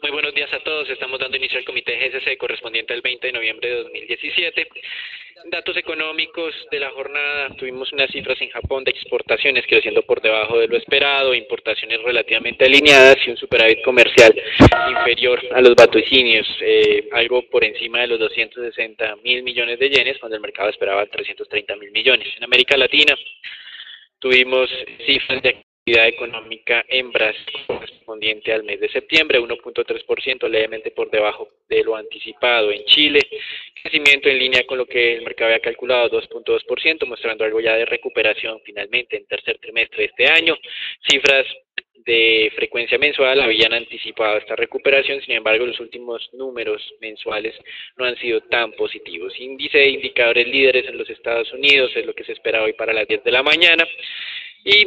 Muy buenos días a todos. Estamos dando inicio al comité GCC correspondiente al 20 de noviembre de 2017. Datos económicos de la jornada. Tuvimos unas cifras en Japón de exportaciones creciendo por debajo de lo esperado, importaciones relativamente alineadas y un superávit comercial inferior a los vaticinios, algo por encima de los 260.000 millones de yenes, cuando el mercado esperaba 330.000 millones. En América Latina tuvimos cifras de actividad económica en Brasil correspondiente al mes de septiembre, 1.3%, levemente por debajo de lo anticipado. En Chile, crecimiento en línea con lo que el mercado había calculado, 2.2%, mostrando algo ya de recuperación finalmente en tercer trimestre de este año. Cifras de frecuencia mensual habían anticipado esta recuperación, sin embargo los últimos números mensuales no han sido tan positivos. Índice de indicadores líderes en los Estados Unidos es lo que se espera hoy para las 10 de la mañana y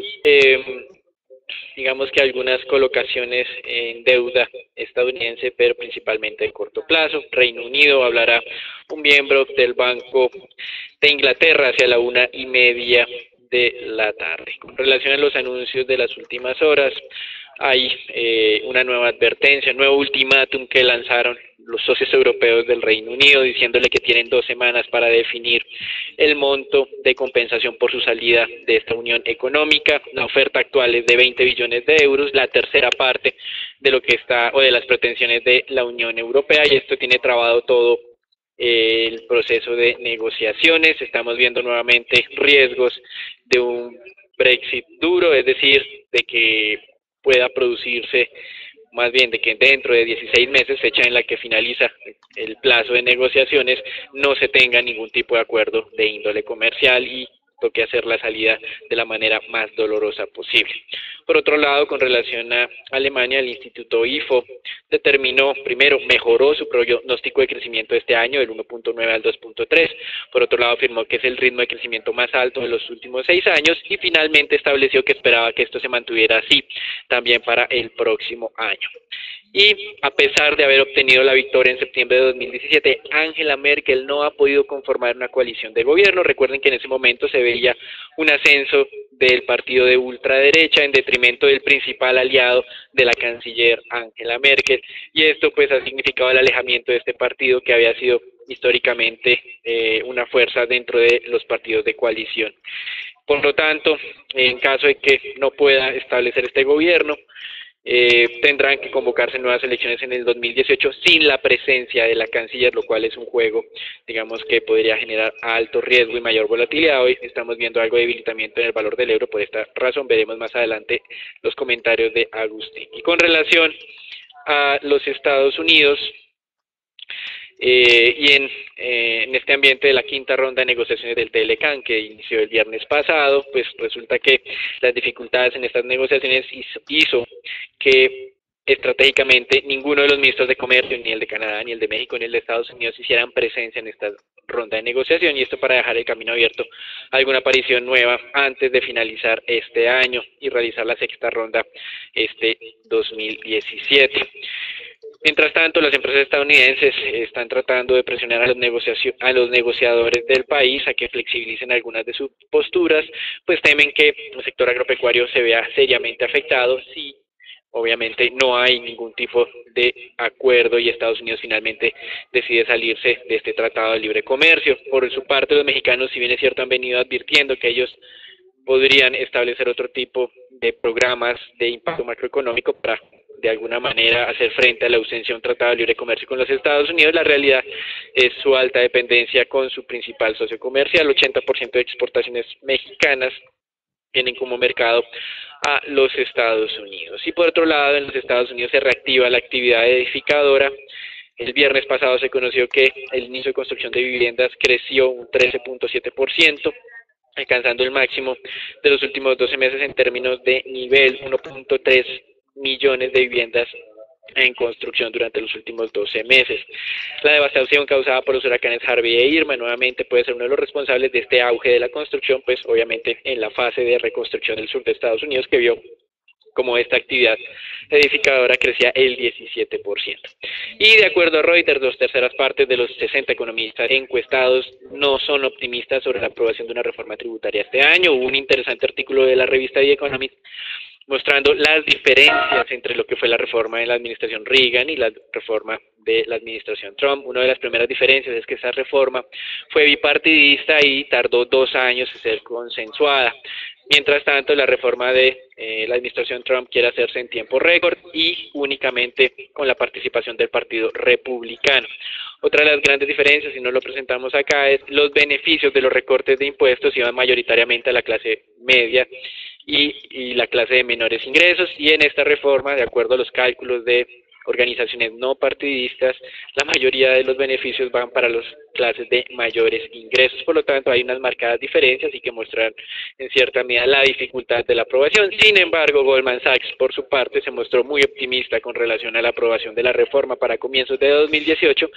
digamos que algunas colocaciones en deuda estadounidense, pero principalmente de corto plazo. Reino Unido hablará un miembro del Banco de Inglaterra hacia la 1:30 de la tarde. Con relación a los anuncios de las últimas horas, hay una nueva advertencia, un nuevo ultimátum que lanzaron los socios europeos del Reino Unido, diciéndole que tienen 2 semanas para definir el monto de compensación por su salida de esta unión económica. La oferta actual es de 20 billones de euros, la tercera parte de lo que está, o de las pretensiones de la Unión Europea, y esto tiene trabado todo el proceso de negociaciones. Estamos viendo nuevamente riesgos de un Brexit duro, es decir, de que pueda producirse, más bien de que dentro de 16 meses, fecha en la que finaliza el plazo de negociaciones, no se tenga ningún tipo de acuerdo de índole comercial y toque hacer la salida de la manera más dolorosa posible. Por otro lado, con relación a Alemania, el Instituto IFO determinó, primero, mejoró su pronóstico de crecimiento este año del 1.9 al 2.3. Por otro lado, afirmó que es el ritmo de crecimiento más alto de los últimos 6 años y finalmente estableció que esperaba que esto se mantuviera así también para el próximo año. Y a pesar de haber obtenido la victoria en septiembre de 2017, Angela Merkel no ha podido conformar una coalición de gobierno. Recuerden que en ese momento se veía un ascenso del partido de ultraderecha en detrimento del principal aliado de la canciller Angela Merkel, y esto pues ha significado el alejamiento de este partido que había sido históricamente una fuerza dentro de los partidos de coalición. Por lo tanto, en caso de que no pueda establecer este gobierno, tendrán que convocarse nuevas elecciones en el 2018 sin la presencia de la canciller, lo cual es un juego, digamos, que podría generar alto riesgo y mayor volatilidad. Hoy estamos viendo algo de debilitamiento en el valor del euro, por esta razón veremos más adelante los comentarios de Agustín. Y con relación a los Estados Unidos, en este ambiente de la quinta ronda de negociaciones del TLCAN que inició el viernes pasado, pues resulta que las dificultades en estas negociaciones hizo que estratégicamente ninguno de los ministros de comercio, ni el de Canadá, ni el de México, ni el de Estados Unidos hicieran presencia en esta ronda de negociación, y esto para dejar el camino abierto a alguna aparición nueva antes de finalizar este año y realizar la sexta ronda este 2017. Mientras tanto, las empresas estadounidenses están tratando de presionar a los negociadores del país a que flexibilicen algunas de sus posturas, pues temen que el sector agropecuario se vea seriamente afectado si obviamente no hay ningún tipo de acuerdo y Estados Unidos finalmente decide salirse de este tratado de libre comercio. Por su parte, los mexicanos, si bien es cierto, han venido advirtiendo que ellos podrían establecer otro tipo de programas de impacto macroeconómico para de alguna manera hacer frente a la ausencia de un tratado de libre comercio con los Estados Unidos. La realidad es su alta dependencia con su principal socio comercial. 80% de exportaciones mexicanas tienen como mercado a los Estados Unidos. Y por otro lado, en los Estados Unidos se reactiva la actividad edificadora. El viernes pasado se conoció que el inicio de construcción de viviendas creció un 13.7%, alcanzando el máximo de los últimos 12 meses en términos de nivel, 1.3 millones de viviendas en construcción durante los últimos 12 meses. La devastación causada por los huracanes Harvey e Irma nuevamente puede ser uno de los responsables de este auge de la construcción, pues obviamente en la fase de reconstrucción del sur de Estados Unidos, que vio como esta actividad edificadora crecía el 17%. Y de acuerdo a Reuters, 2/3 partes de los 60 economistas encuestados no son optimistas sobre la aprobación de una reforma tributaria este año. Hubo un interesante artículo de la revista The Economist mostrando las diferencias entre lo que fue la reforma de la administración Reagan y la reforma de la administración Trump. Una de las primeras diferencias es que esa reforma fue bipartidista y tardó 2 años en ser consensuada. Mientras tanto, la reforma de la administración Trump quiere hacerse en tiempo récord y únicamente con la participación del Partido Republicano. Otra de las grandes diferencias, si no lo presentamos acá, es los beneficios de los recortes de impuestos iban mayoritariamente a la clase media y la clase de menores ingresos, y en esta reforma, de acuerdo a los cálculos de organizaciones no partidistas, la mayoría de los beneficios van para las clases de mayores ingresos. Por lo tanto, hay unas marcadas diferencias y que muestran en cierta medida la dificultad de la aprobación. Sin embargo, Goldman Sachs, por su parte, se mostró muy optimista con relación a la aprobación de la reforma para comienzos de 2018,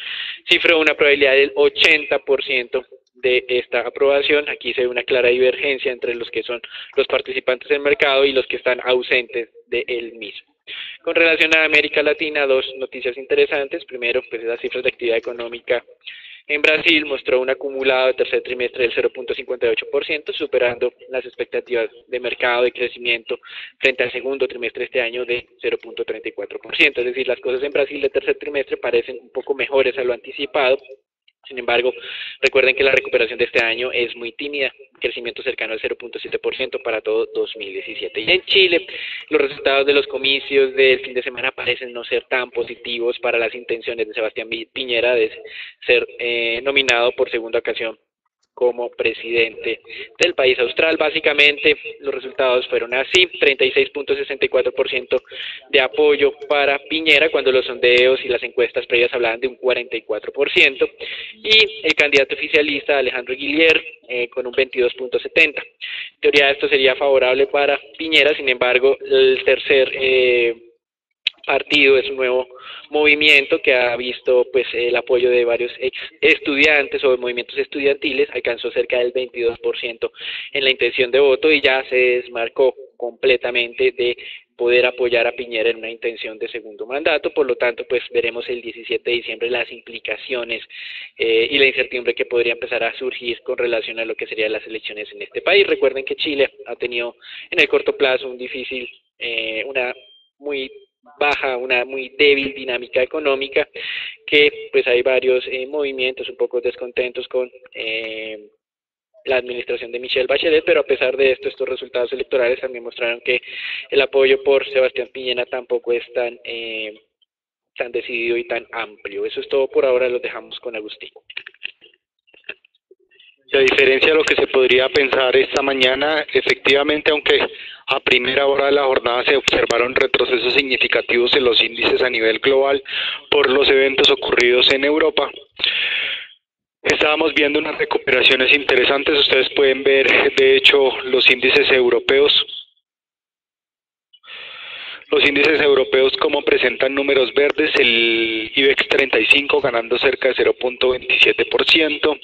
cifró una probabilidad del 80% de esta aprobación. Aquí se ve una clara divergencia entre los que son los participantes del mercado y los que están ausentes de él mismo. Con relación a América Latina, dos noticias interesantes. Primero, pues las cifras de actividad económica en Brasil mostró un acumulado de tercer trimestre del 0.58%, superando las expectativas de mercado de crecimiento frente al segundo trimestre de este año de 0.34%. Es decir, las cosas en Brasil de tercer trimestre parecen un poco mejores a lo anticipado. Sin embargo, recuerden que la recuperación de este año es muy tímida, crecimiento cercano al 0.7% para todo 2017. Y en Chile, los resultados de los comicios del fin de semana parecen no ser tan positivos para las intenciones de Sebastián Piñera de ser nominado por segunda ocasión como presidente del país austral. Básicamente, los resultados fueron así: 36.64% de apoyo para Piñera, cuando los sondeos y las encuestas previas hablaban de un 44%, y el candidato oficialista Alejandro Guillier con un 22.70%. En teoría esto sería favorable para Piñera. Sin embargo, el tercer partido es un nuevo movimiento que ha visto pues el apoyo de varios estudiantes o de movimientos estudiantiles. Alcanzó cerca del 22% en la intención de voto y ya se desmarcó completamente de poder apoyar a Piñera en una intención de segundo mandato. Por lo tanto, pues veremos el 17 de diciembre las implicaciones y la incertidumbre que podría empezar a surgir con relación a lo que serían las elecciones en este país. Recuerden que Chile ha tenido en el corto plazo una muy baja, una muy débil dinámica económica, que pues hay varios movimientos un poco descontentos con la administración de Michelle Bachelet, pero a pesar de esto, estos resultados electorales también mostraron que el apoyo por Sebastián Piñera tampoco es tan decidido y tan amplio. Eso es todo por ahora, los dejamos con Agustín. Y a diferencia de lo que se podría pensar esta mañana, efectivamente, aunque a primera hora de la jornada se observaron retrocesos significativos en los índices a nivel global por los eventos ocurridos en Europa, estábamos viendo unas recuperaciones interesantes. Ustedes pueden ver, de hecho, los índices europeos. Los índices europeos como presentan números verdes: el IBEX 35 ganando cerca de 0.27%,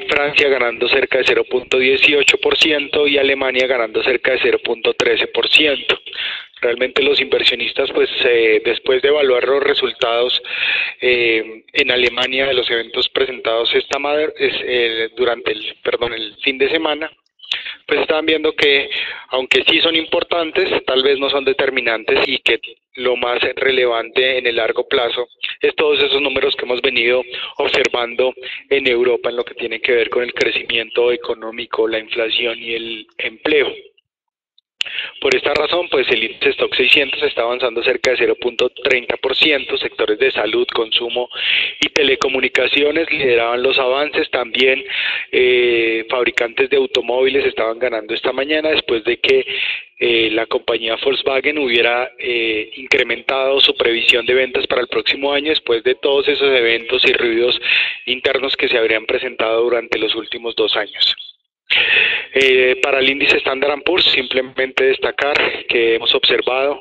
Francia ganando cerca de 0.18% y Alemania ganando cerca de 0.13%. Realmente los inversionistas, pues después de evaluar los resultados en Alemania de los eventos presentados durante el fin de semana, pues estaban viendo que, aunque sí son importantes, tal vez no son determinantes, y que lo más relevante en el largo plazo es todos esos números que hemos venido observando en Europa en lo que tiene que ver con el crecimiento económico, la inflación y el empleo. Por esta razón, pues el índice Stoxx 600 está avanzando cerca de 0.30%, sectores de salud, consumo y telecomunicaciones lideraban los avances. También fabricantes de automóviles estaban ganando esta mañana después de que la compañía Volkswagen hubiera incrementado su previsión de ventas para el próximo año después de todos esos eventos y ruidos internos que se habrían presentado durante los últimos 2 años. Para el índice Standard & Poor's, simplemente destacar que hemos observado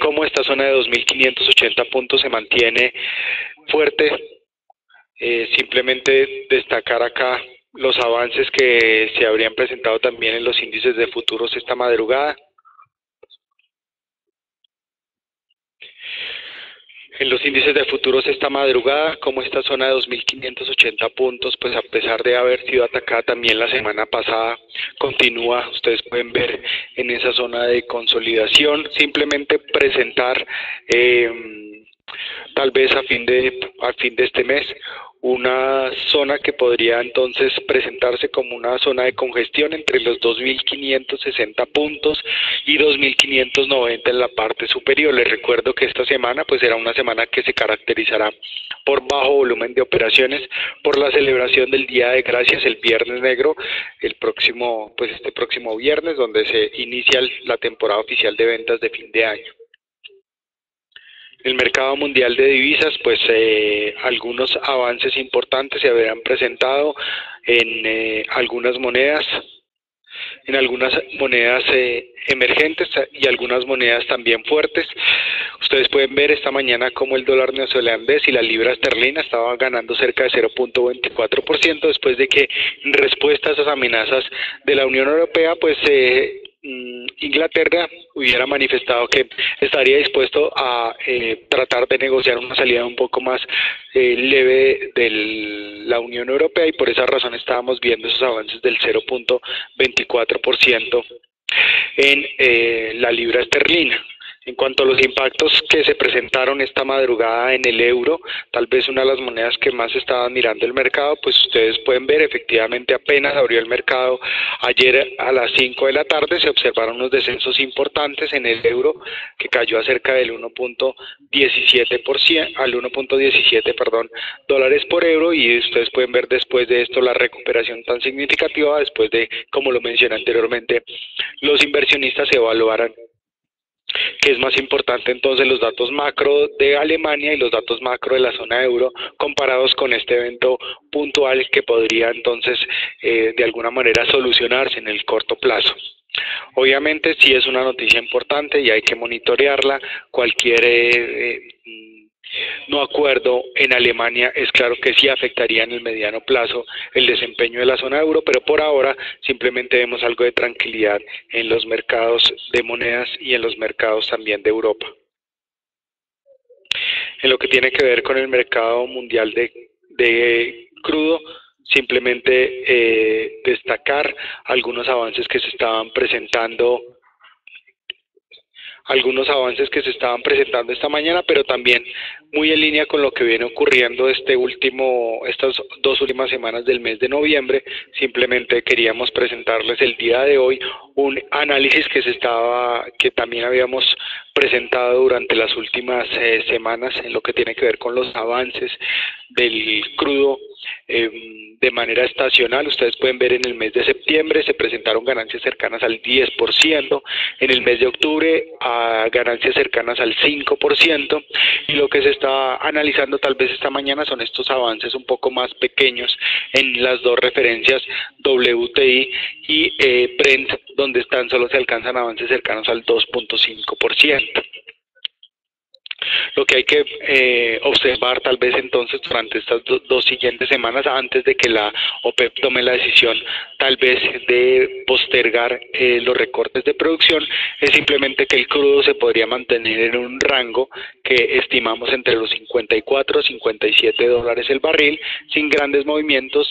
cómo esta zona de 2.580 puntos se mantiene fuerte. Simplemente destacar acá los avances que se habrían presentado también en los índices de futuros esta madrugada. En los índices de futuros esta madrugada, como esta zona de 2.580 puntos, pues a pesar de haber sido atacada también la semana pasada, continúa, ustedes pueden ver en esa zona de consolidación, simplemente presentar tal vez a fin de este mes una zona que podría entonces presentarse como una zona de congestión entre los 2.560 puntos y 2.590 en la parte superior. Les recuerdo que esta semana pues será una semana que se caracterizará por bajo volumen de operaciones, por la celebración del Día de Gracias, el Viernes Negro, este próximo viernes, donde se inicia la temporada oficial de ventas de fin de año. El mercado mundial de divisas, pues algunos avances importantes se habrán presentado en algunas monedas emergentes y algunas monedas también fuertes. Ustedes pueden ver esta mañana como el dólar neozelandés y la libra esterlina estaban ganando cerca de 0.24% después de que en respuesta a esas amenazas de la Unión Europea, pues Inglaterra hubiera manifestado que estaría dispuesto a tratar de negociar una salida un poco más leve de la Unión Europea, y por esa razón estábamos viendo esos avances del 0.24% en la libra esterlina. En cuanto a los impactos que se presentaron esta madrugada en el euro, tal vez una de las monedas que más estaban mirando el mercado, pues ustedes pueden ver, efectivamente apenas abrió el mercado ayer a las 5 de la tarde, se observaron unos descensos importantes en el euro, que cayó a cerca del 1.17%, al 1.17, dólares por euro, y ustedes pueden ver después de esto la recuperación tan significativa, después de, como lo mencioné anteriormente, los inversionistas evaluaran que es más importante entonces los datos macro de Alemania y los datos macro de la zona euro comparados con este evento puntual que podría entonces de alguna manera solucionarse en el corto plazo. Obviamente sí es una noticia importante y hay que monitorearla. Cualquier no acuerdo en Alemania es claro que sí afectaría en el mediano plazo el desempeño de la zona euro, pero por ahora simplemente vemos algo de tranquilidad en los mercados de monedas y en los mercados también de Europa. En lo que tiene que ver con el mercado mundial de crudo, simplemente destacar algunos avances que se estaban presentando esta mañana, pero también muy en línea con lo que viene ocurriendo estas 2 últimas semanas del mes de noviembre. Simplemente queríamos presentarles el día de hoy un análisis que también habíamos presentado durante las últimas semanas en lo que tiene que ver con los avances del crudo de manera estacional. Ustedes pueden ver en el mes de septiembre se presentaron ganancias cercanas al 10%, en el mes de octubre a ganancias cercanas al 5%, y lo que se está analizando tal vez esta mañana son estos avances un poco más pequeños en las dos referencias WTI y Brent, donde tan solo se alcanzan avances cercanos al 2.5%. Lo que hay que observar tal vez entonces durante estas dos siguientes semanas, antes de que la OPEP tome la decisión tal vez de postergar los recortes de producción, es simplemente que el crudo se podría mantener en un rango que estimamos entre los 54 a 57 dólares el barril, sin grandes movimientos,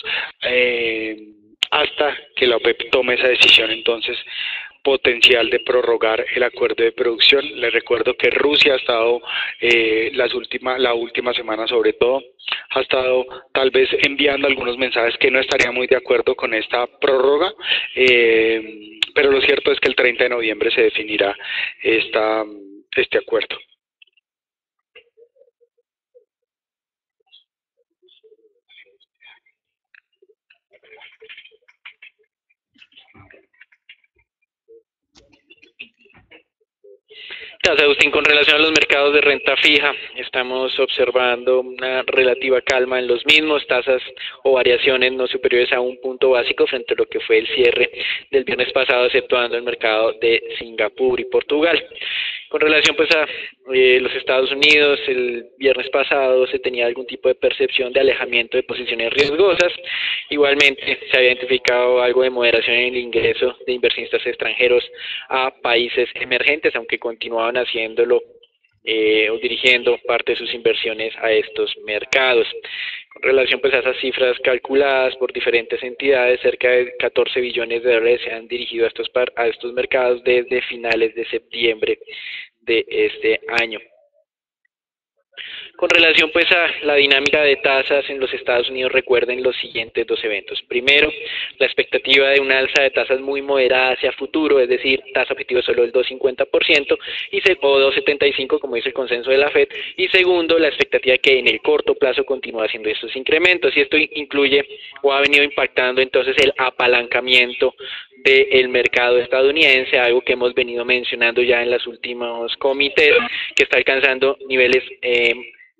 hasta que la OPEP tome esa decisión entonces potencial de prorrogar el acuerdo de producción. Les recuerdo que Rusia ha estado la última semana sobre todo, ha estado tal vez enviando algunos mensajes que no estaría muy de acuerdo con esta prórroga, pero lo cierto es que el 30 de noviembre se definirá este acuerdo. Gracias, Agustín. Con relación a los mercados de renta fija, estamos observando una relativa calma en los mismos, tasas o variaciones no superiores a un punto básico frente a lo que fue el cierre del viernes pasado, exceptuando el mercado de Singapur y Portugal. Con relación pues a los Estados Unidos, el viernes pasado se tenía algún tipo de percepción de alejamiento de posiciones riesgosas. Igualmente se había identificado algo de moderación en el ingreso de inversionistas extranjeros a países emergentes, aunque continuaban haciéndolo o dirigiendo parte de sus inversiones a estos mercados. Con relación pues a esas cifras calculadas por diferentes entidades, cerca de 14 billones de dólares se han dirigido a estos mercados desde finales de septiembre de este año. Con relación pues a la dinámica de tasas en los Estados Unidos, recuerden los siguientes dos eventos. Primero, la expectativa de una alza de tasas muy moderada hacia futuro, es decir, tasa objetiva solo del 2,50% o 2,75% como dice el consenso de la Fed. Y segundo, la expectativa que en el corto plazo continúa haciendo estos incrementos, y esto incluye o ha venido impactando entonces el apalancamiento del mercado estadounidense, algo que hemos venido mencionando ya en los últimos comités, que está alcanzando niveles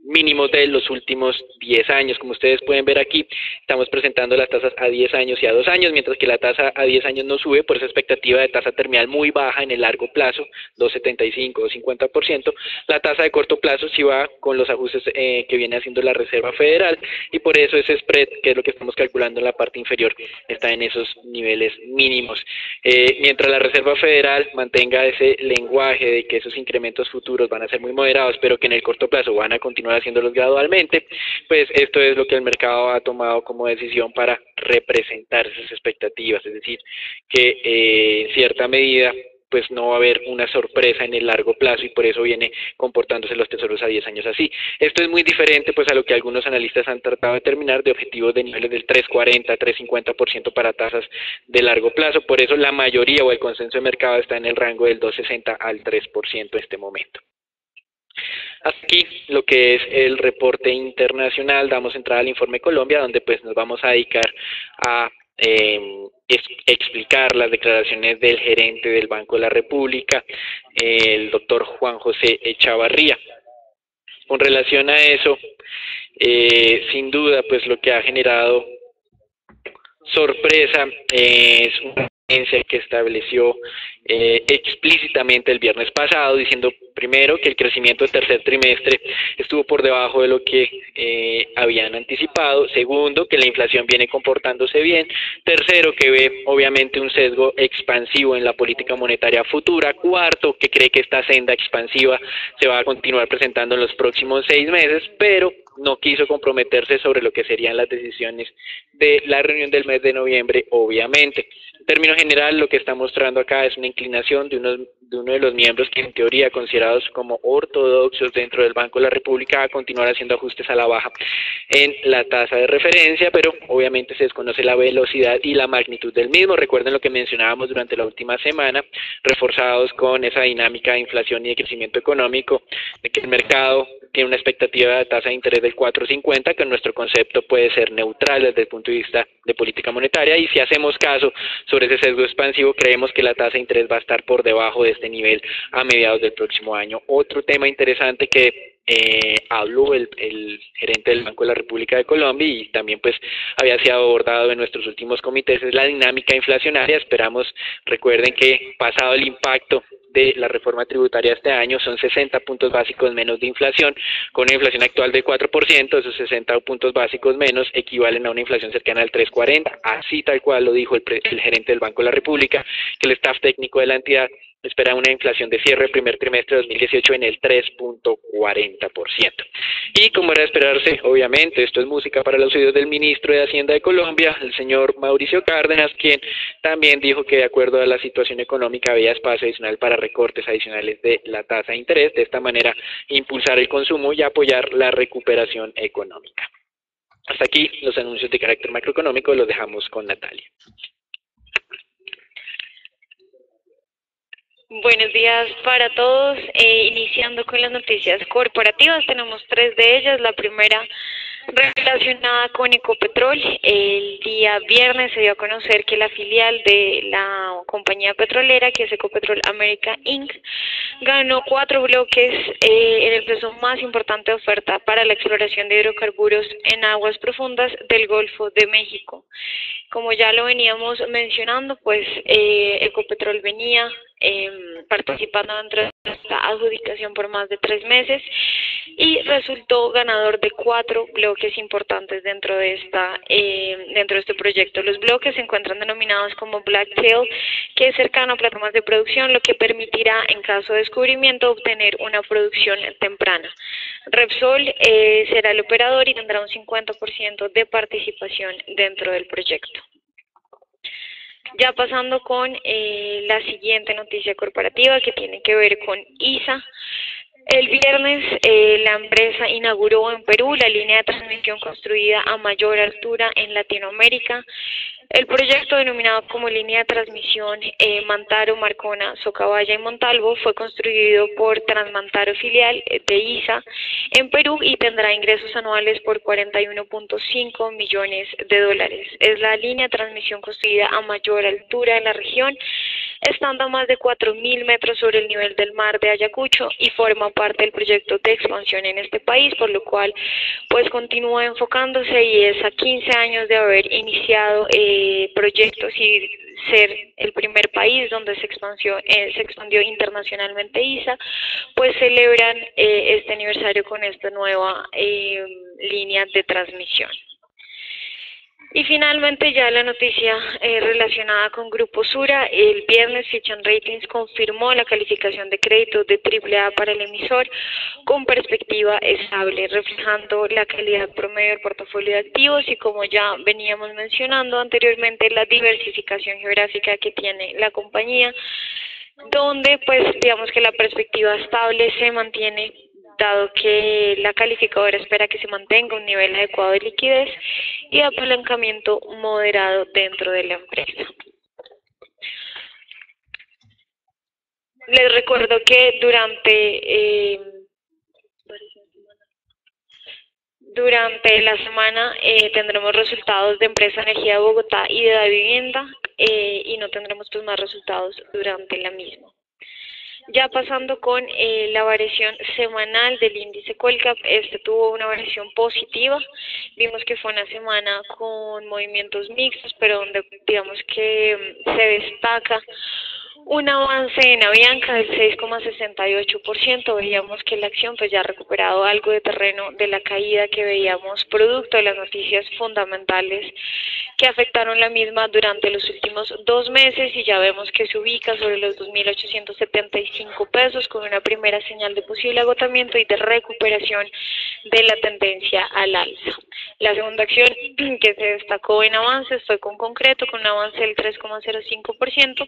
mínimos de los últimos 10 años. Como ustedes pueden ver aquí, estamos presentando las tasas a 10 años y a 2 años, mientras que la tasa a 10 años no sube por esa expectativa de tasa terminal muy baja en el largo plazo, 2,75 o 50%. La tasa de corto plazo sí va con los ajustes que viene haciendo la Reserva Federal, y por eso ese spread, que es lo que estamos calculando en la parte inferior, está en esos niveles mínimos. Mientras la Reserva Federal mantenga ese lenguaje de que esos incrementos futuros van a ser muy moderados, pero que en el corto plazo van a continuar haciéndolos gradualmente, pues esto es lo que el mercado ha tomado como decisión para representar esas expectativas, es decir, que en cierta medida pues no va a haber una sorpresa en el largo plazo, y por eso viene comportándose los tesoros a 10 años así. Esto es muy diferente pues a lo que algunos analistas han tratado de determinar de objetivos de niveles del 3,40, 3,50% para tasas de largo plazo. Por eso la mayoría o el consenso de mercado está en el rango del 2,60 al 3% en este momento. Aquí lo que es el reporte internacional, damos entrada al informe Colombia, donde pues nos vamos a dedicar a explicar las declaraciones del gerente del Banco de la República, el doctor Juan José Echavarría. Con relación a eso, sin duda pues lo que ha generado sorpresa es una tendencia que estableció explícitamente el viernes pasado, diciendo primero que el crecimiento del tercer trimestre estuvo por debajo de lo que habían anticipado, segundo que la inflación viene comportándose bien, tercero que ve obviamente un sesgo expansivo en la política monetaria futura, cuarto que cree que esta senda expansiva se va a continuar presentando en los próximos 6 meses, pero no quiso comprometerse sobre lo que serían las decisiones de la reunión del mes de noviembre, obviamente. En términos general, lo que está mostrando acá es una inclinación de uno de los miembros que en teoría considerados como ortodoxos dentro del Banco de la República a continuar haciendo ajustes a la baja en la tasa de referencia, pero obviamente se desconoce la velocidad y la magnitud del mismo. Recuerden lo que mencionábamos durante la última semana, reforzados con esa dinámica de inflación y de crecimiento económico, de que el mercado tiene una expectativa de tasa de interés del 4,50, que en nuestro concepto puede ser neutral desde el punto de vista de política monetaria, y si hacemos caso sobre ese sesgo expansivo, creemos que la tasa de interés va a estar por debajo de este nivel a mediados del próximo año. Otro tema interesante que habló el gerente del Banco de la República de Colombia y también pues había sido abordado en nuestros últimos comités es la dinámica inflacionaria. Esperamos, recuerden que pasado el impacto de la reforma tributaria este año son 60 puntos básicos menos de inflación, con una inflación actual de 4%, esos 60 puntos básicos menos equivalen a una inflación cercana al 3,40, así tal cual lo dijo el gerente del Banco de la República, que el staff técnico de la entidad espera una inflación de cierre del primer trimestre de 2018 en el 3,40%. Y como era de esperarse, obviamente, esto es música para los oídos del ministro de Hacienda de Colombia, el señor Mauricio Cárdenas, quien también dijo que de acuerdo a la situación económica había espacio adicional para recortes adicionales de la tasa de interés, de esta manera impulsar el consumo y apoyar la recuperación económica. Hasta aquí los anuncios de carácter macroeconómico, los dejamos con Natalia. Buenos días para todos. Iniciando con las noticias corporativas, tenemos 3 de ellas. La primera relacionada con Ecopetrol. El día viernes se dio a conocer que la filial de la compañía petrolera, que es Ecopetrol America Inc., ganó 4 bloques en el proceso más importante de oferta para la exploración de hidrocarburos en aguas profundas del Golfo de México. Como ya lo veníamos mencionando, pues Ecopetrol venía participando dentro de esta adjudicación por más de 3 meses y resultó ganador de 4 bloques importantes dentro de este proyecto. Los bloques se encuentran denominados como Blacktail, que es cercano a plataformas de producción, lo que permitirá, en caso de descubrimiento, obtener una producción temprana. Repsol será el operador y tendrá un 50% de participación dentro del proyecto. Ya pasando con la siguiente noticia corporativa que tiene que ver con ISA. El viernes la empresa inauguró en Perú la línea de transmisión construida a mayor altura en Latinoamérica. El proyecto, denominado como línea de transmisión Mantaro, Marcona, Socabaya y Montalvo, fue construido por Transmantaro, filial de ISA en Perú, y tendrá ingresos anuales por 41.5 millones de dólares. Es la línea de transmisión construida a mayor altura en la región, estando a más de 4.000 metros sobre el nivel del mar de Ayacucho, y forma parte del proyecto de expansión en este país, por lo cual pues continúa enfocándose y es a 15 años de haber iniciado proyectos y ser el primer país donde se expandió internacionalmente ISA, pues celebran este aniversario con esta nueva línea de transmisión. Y finalmente ya la noticia relacionada con Grupo Sura. El viernes Fitch Ratings confirmó la calificación de crédito de AAA para el emisor con perspectiva estable, reflejando la calidad promedio del portafolio de activos y, como ya veníamos mencionando anteriormente, la diversificación geográfica que tiene la compañía, donde pues digamos que la perspectiva estable se mantiene, dado que la calificadora espera que se mantenga un nivel adecuado de liquidez y apalancamiento moderado dentro de la empresa. Les recuerdo que durante la semana tendremos resultados de Empresa Energía de Bogotá y de la Vivienda, y no tendremos pues más resultados durante la misma. Ya pasando con la variación semanal del índice Colcap, este tuvo una variación positiva. Vimos que fue una semana con movimientos mixtos, pero donde digamos que se destaca un avance en Avianca del 6,68%. Veíamos que la acción pues ya ha recuperado algo de terreno de la caída que veíamos producto de las noticias fundamentales que afectaron la misma durante los últimos 2 meses, y ya vemos que se ubica sobre los 2.875 pesos con una primera señal de posible agotamiento y de recuperación de la tendencia al alza. La segunda acción que se destacó en avances fue con Concreto, con un avance del 3,05%,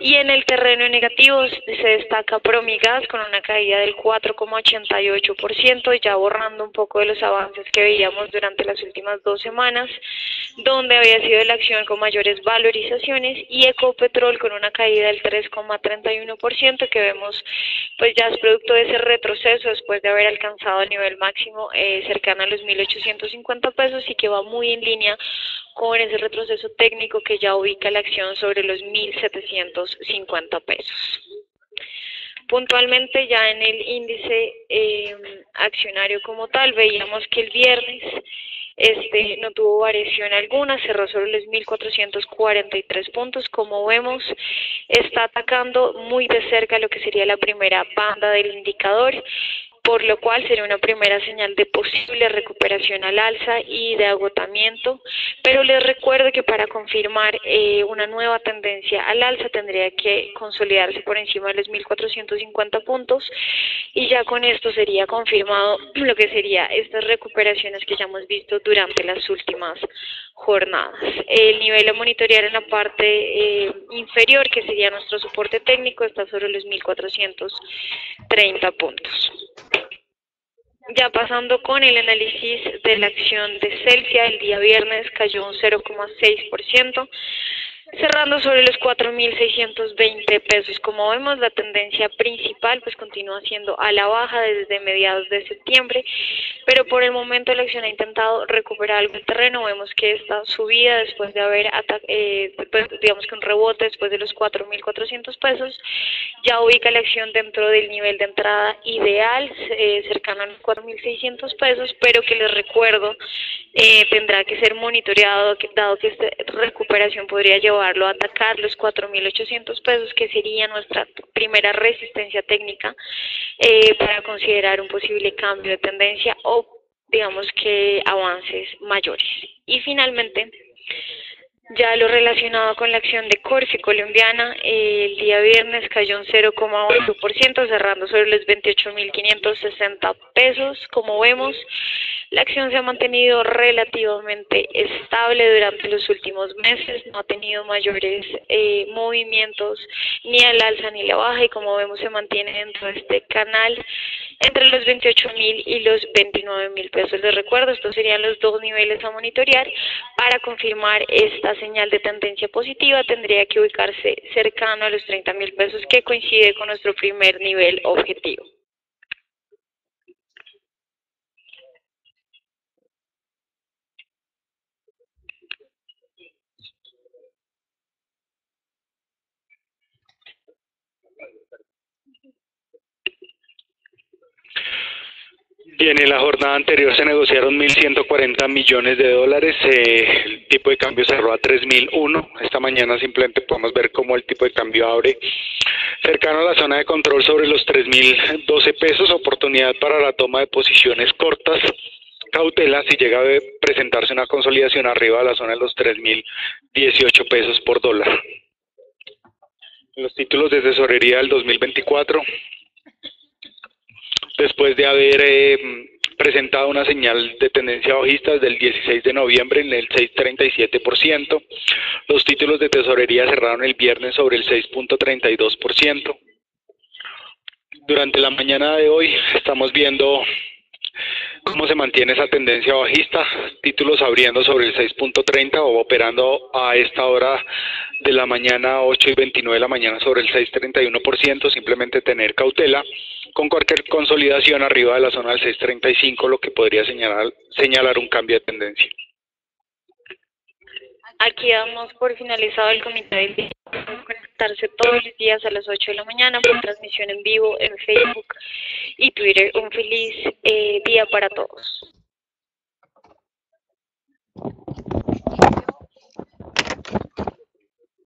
y en el terreno negativo se destaca Promigas con una caída del 4,88%, ya borrando un poco de los avances que veíamos durante las últimas 2 semanas, donde había sido la acción con mayores valorizaciones, y Ecopetrol con una caída del 3,31%, que vemos pues ya es producto de ese retroceso después de haber alcanzado el nivel máximo cercano a los 1.850 pesos, y que va muy en línea con ese retroceso técnico que ya ubica la acción sobre los 1.750 pesos. Puntualmente ya en el índice accionario como tal, veíamos que el viernes no tuvo variación alguna, cerró sobre los 1.443 puntos. Como vemos, está atacando muy de cerca lo que sería la primera banda del indicador, por lo cual sería una primera señal de posible recuperación al alza y de agotamiento, pero les recuerdo que para confirmar una nueva tendencia al alza tendría que consolidarse por encima de los 1.450 puntos, y ya con esto sería confirmado lo que sería estas recuperaciones que ya hemos visto durante las últimas jornadas. El nivel a monitorear en la parte inferior, que sería nuestro soporte técnico, está sobre los 1.430 puntos. Ya pasando con el análisis de la acción de Celsia, el día viernes cayó un 0,6%, cerrando sobre los 4.620 pesos. Como vemos, la tendencia principal pues continúa siendo a la baja desde mediados de septiembre, pero por el momento la acción ha intentado recuperar algo de terreno. Vemos que esta subida después de haber pues, digamos que un rebote después de los 4.400 pesos, ya ubica la acción dentro del nivel de entrada ideal, cercano a los 4.600 pesos, pero que les recuerdo tendrá que ser monitoreado, dado que esta recuperación podría llevarlo a atacar los 4.800 pesos, que sería nuestra primera resistencia técnica para considerar un posible cambio de tendencia o digamos que avances mayores. Y finalmente, ya lo relacionado con la acción de Corfi colombiana, el día viernes cayó un 0,8%, cerrando sobre los 28.560 pesos. Como vemos, la acción se ha mantenido relativamente estable durante los últimos meses, no ha tenido mayores movimientos ni al alza ni a la baja, y como vemos se mantiene dentro de este canal entre los 28.000 y los 29.000 pesos. Les recuerdo, estos serían los dos niveles a monitorear. Para confirmar esta señal de tendencia positiva tendría que ubicarse cercano a los 30.000 pesos, que coincide con nuestro primer nivel objetivo. Bien, en la jornada anterior se negociaron 1.140 millones de dólares, el tipo de cambio cerró a 3.001, esta mañana simplemente podemos ver cómo el tipo de cambio abre cercano a la zona de control sobre los 3.012 pesos, oportunidad para la toma de posiciones cortas, cautela si llega a presentarse una consolidación arriba de la zona de los 3.018 pesos por dólar. Los títulos de tesorería del 2024, después de haber presentado una señal de tendencia bajista desde el 16 de noviembre en el 6.37%, los títulos de tesorería cerraron el viernes sobre el 6.32%. Durante la mañana de hoy estamos viendo cómo se mantiene esa tendencia bajista, títulos abriendo sobre el 6.30 o operando a esta hora de la mañana, 8:29 de la mañana, sobre el 6.31%, simplemente tener cautela con cualquier consolidación arriba de la zona del 6.35, lo que podría señalar un cambio de tendencia. Aquí damos por finalizado el comité del día. Pueden conectarse todos los días a las 8 de la mañana por transmisión en vivo en Facebook y Twitter. Un feliz día para todos.